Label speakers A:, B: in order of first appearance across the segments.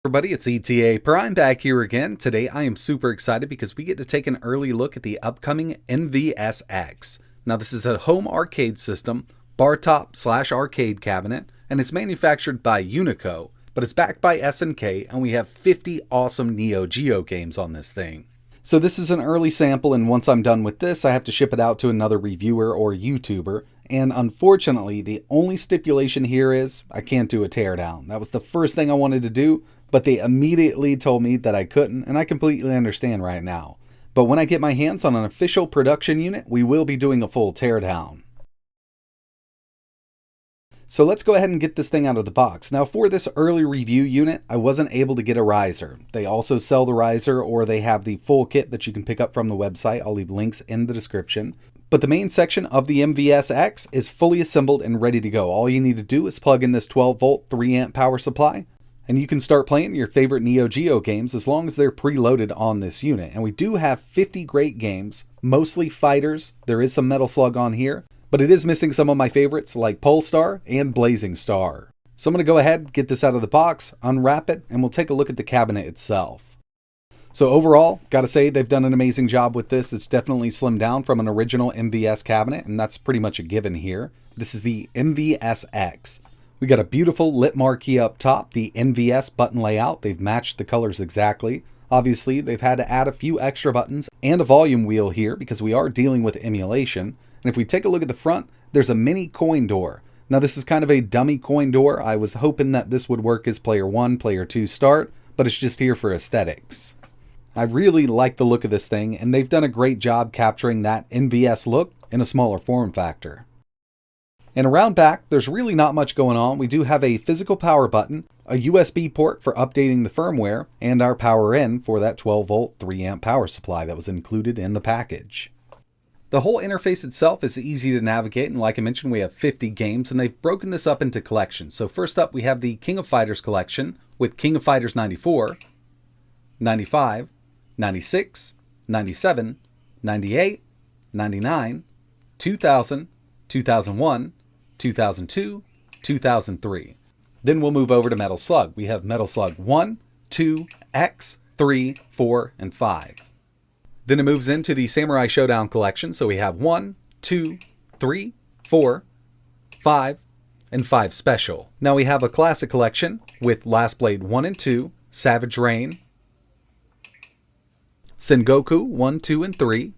A: Everybody, it's ETA Prime back here again. Today I am super excited because we get to take an early look at the upcoming MVSX. Now this is a home arcade system, BARTOP/arcade cabinet, and it's manufactured by NEOGEO, but it's backed by SNK, and we have 50 awesome NEOGEO games on this thing. So this is an early sample, and once I'm done with this, I have to ship it out to another reviewer or YouTuber. And unfortunately, the only stipulation here is I can't do a teardown. That was the first thing I wanted to do, but they immediately told me that I couldn't, and I completely understand right now. But when I get my hands on an official production unit, we will be doing a full teardown. So let's go ahead and get this thing out of the box. Now for this early review unit, I wasn't able to get a riser. They also sell the riser, or they have the full kit that you can pick up from the website. I'll leave links in the description. But the main section of the MVSX is fully assembled and ready to go. All you need to do is plug in this 12 volt 3 amp power supply, and you can start playing your favorite NEOGEO games as long as they're preloaded on this unit. And we do have 50 great games, mostly fighters. There is some Metal Slug on here, but it is missing some of my favorites like Polestar and Blazing Star. So I'm going to go ahead, get this out of the box, unwrap it, and we'll take a look at the cabinet itself. So overall, gotta say they've done an amazing job with this. It's definitely slimmed down from an original MVS cabinet, and that's pretty much a given here. This is the MVSX. We got a beautiful lit marquee up top, the NVS button layout. They've matched the colors exactly. Obviously, they've had to add a few extra buttons and a volume wheel here because we are dealing with emulation. And if we take a look at the front, there's a mini coin door. Now this is kind of a dummy coin door. I was hoping that this would work as player 1, player 2 start, but it's just here for aesthetics. I really like the look of this thing, and they've done a great job capturing that NVS look in a smaller form factor. And around back, there's really not much going on. We do have a physical power button, a USB port for updating the firmware, and our power in for that 12 volt 3 amp power supply that was included in the package. The whole interface itself is easy to navigate, and like I mentioned, we have 50 games, and they've broken this up into collections. So first up, we have the King of Fighters collection with King of Fighters 94, 95, 96, 97, 98, 99, 2000, 2001, 2002, 2003. Then we'll move over to Metal Slug. We have Metal Slug 1, 2, X, 3, 4, and 5. Then it moves into the Samurai Showdown collection. So we have 1, 2, 3, 4, 5, and 5 Special. Now we have a Classic collection with Last Blade 1 and 2, Savage Rain, Sengoku 1, 2, and 3,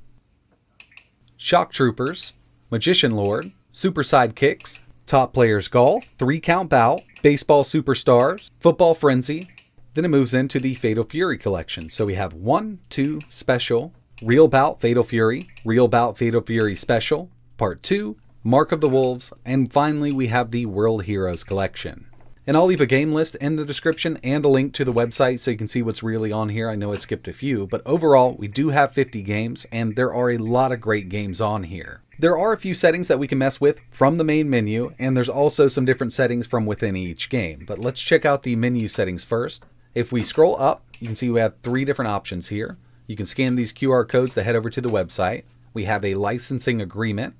A: Shock Troopers, Magician Lord, Super Sidekicks, Top Players Golf, 3 Count Bout, Baseball Superstars, Football Frenzy. Then it moves into the Fatal Fury collection. So we have 1, 2, Special, Real Bout Fatal Fury, Real Bout Fatal Fury Special, Part 2, Mark of the Wolves, and finally we have the World Heroes collection. And I'll leave a game list in the description and a link to the website so you can see what's really on here. I know I skipped a few, but overall we do have 50 games, and there are a lot of great games on here. There are a few settings that we can mess with from the main menu, and there's also some different settings from within each game. But let's check out the menu settings first. If we scroll up, you can see we have 3 different options here. You can scan these QR codes to head over to the website. We have a licensing agreement,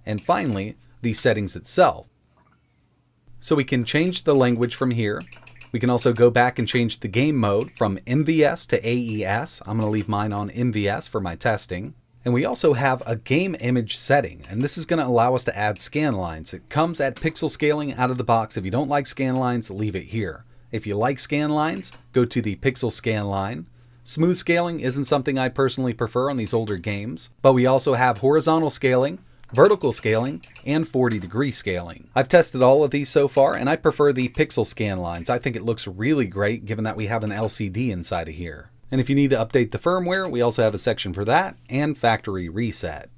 A: and finally the settings itself. So we can change the language from here. We can also go back and change the game mode from MVS to AES. I'm going to leave mine on MVS for my testing. And we also have a game image setting, and this is going to allow us to add scan lines. It comes at pixel scaling out of the box. If you don't like scan lines, leave it here. If you like scan lines, go to the pixel scan line. Smooth scaling isn't something I personally prefer on these older games, but we also have horizontal scaling, vertical scaling, and 40-degree scaling. I've tested all of these so far, and I prefer the pixel scan lines. I think it looks really great given that we have an LCD inside of here. And if you need to update the firmware, we also have a section for that, and factory reset.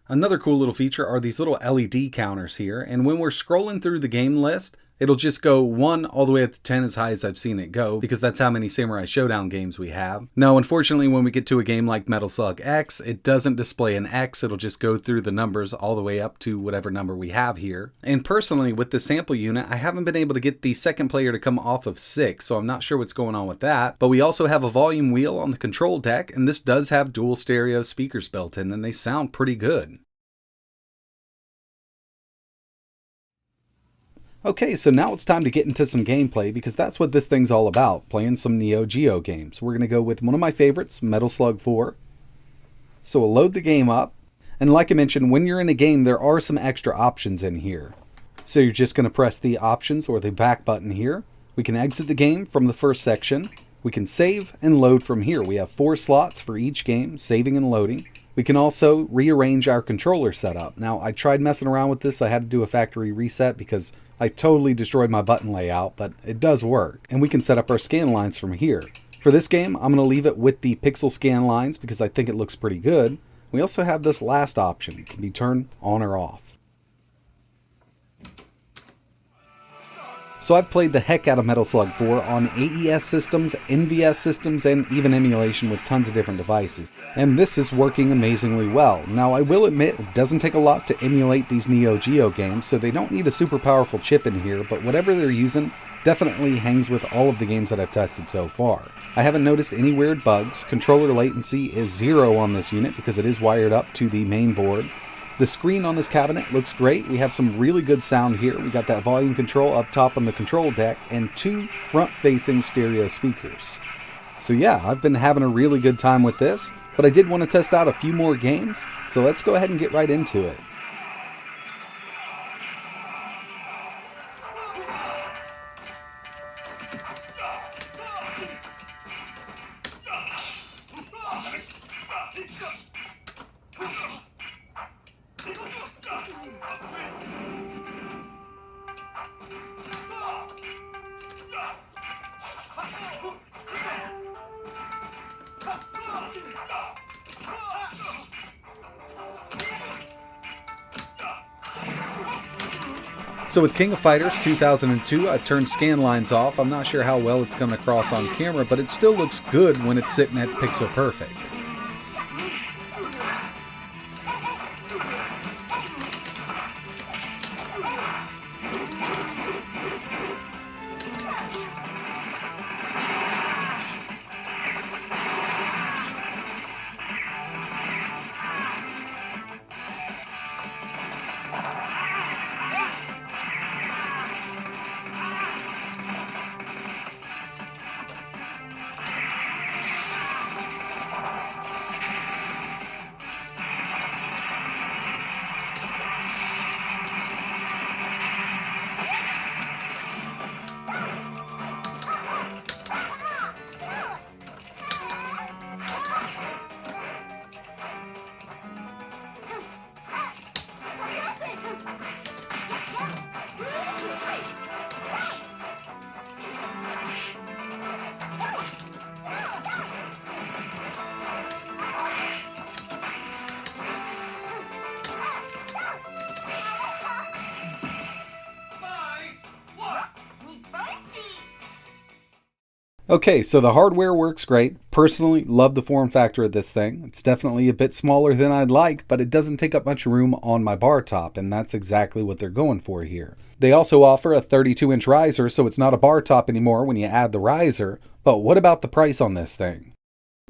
A: Another cool little feature are these little LED counters here, and when we're scrolling through the game list, it'll just go 1 all the way up to 10 as high as I've seen it go, because that's how many Samurai Showdown games we have. Now, unfortunately, when we get to a game like Metal Slug X, it doesn't display an X. It'll just go through the numbers all the way up to whatever number we have here. And personally, with the sample unit, I haven't been able to get the second player to come off of 6, so I'm not sure what's going on with that. But we also have a volume wheel on the control deck, and this does have dual stereo speakers built in, and they sound pretty good. Okay, so now it's time to get into some gameplay because that's what this thing's all about, playing some NEOGEO games. We're going to go with one of my favorites, Metal Slug 4. So we'll load the game up. And like I mentioned, when you're in a game, there are some extra options in here. So you're just going to press the options or the back button here. We can exit the game from the first section. We can save and load from here. We have 4 slots for each game, saving and loading. We can also rearrange our controller setup. Now, I tried messing around with this. I had to do a factory reset because I totally destroyed my button layout, but it does work. And we can set up our scan lines from here. For this game, I'm going to leave it with the pixel scan lines because I think it looks pretty good. We also have this last option. It can be turned on or off. So I've played the heck out of Metal Slug 4 on AES systems, NVS systems, and even emulation with tons of different devices. And this is working amazingly well. Now I will admit it doesn't take a lot to emulate these NEOGEO games, so they don't need a super powerful chip in here, but whatever they're using definitely hangs with all of the games that I've tested so far. I haven't noticed any weird bugs. Controller latency is 0 on this unit because it is wired up to the main board. The screen on this cabinet looks great. We have some really good sound here. We got that volume control up top on the control deck and 2 front-facing stereo speakers. So yeah, I've been having a really good time with this, but I did want to test out a few more games, so let's go ahead and get right into it. So with King of Fighters 2002, I turned scan lines off. I'm not sure how well it's coming across on camera, but it still looks good when it's sitting at pixel perfect. Okay, so the hardware works great. Personally, love the form factor of this thing. It's definitely a bit smaller than I'd like, but it doesn't take up much room on my bar top, and that's exactly what they're going for here. They also offer a 32-inch riser, so it's not a bar top anymore when you add the riser. But what about the price on this thing?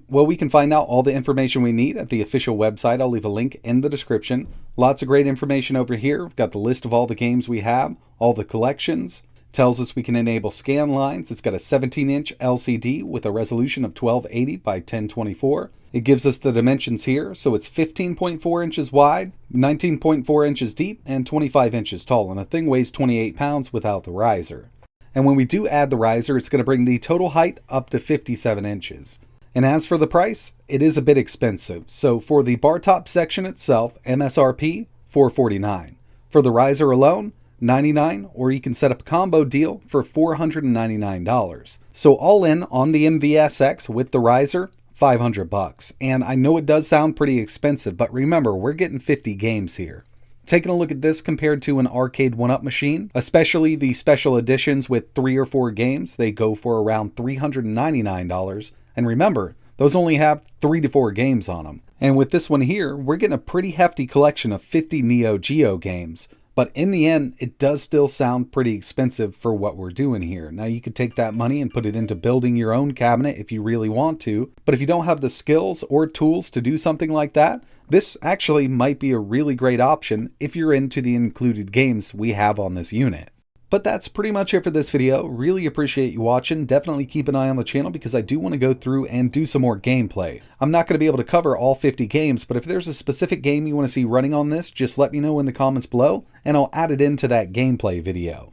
A: Well, we can find out all the information we need at the official website. I'll leave a link in the description. Lots of great information over here. We've got the list of all the games we have, all the collections. Tells us we can enable scan lines. It's got a 17-inch LCD with a resolution of 1280 by 1024. It gives us the dimensions here, so it's 15.4 inches wide, 19.4 inches deep, and 25 inches tall, and the thing weighs 28 pounds without the riser. And when we do add the riser, it's going to bring the total height up to 57 inches. And as for the price, it is a bit expensive. So for the bar top section itself, MSRP $449. For the riser alone, $99, or you can set up a combo deal for $499. So all in on the MVSX with the riser, $500. And I know it does sound pretty expensive, but remember, we're getting 50 games here. Taking a look at this compared to an arcade 1-up machine, especially the special editions with 3 or 4 games, they go for around $399. And remember, those only have 3 to 4 games on them. And with this one here, we're getting a pretty hefty collection of 50 NEOGEO games. But in the end, it does still sound pretty expensive for what we're doing here. Now you could take that money and put it into building your own cabinet if you really want to. But if you don't have the skills or tools to do something like that, this actually might be a really great option if you're into the included games we have on this unit. But that's pretty much it for this video. Really appreciate you watching. Definitely keep an eye on the channel because I do want to go through and do some more gameplay. I'm not going to be able to cover all 50 games, but if there's a specific game you want to see running on this, just let me know in the comments below and I'll add it into that gameplay video.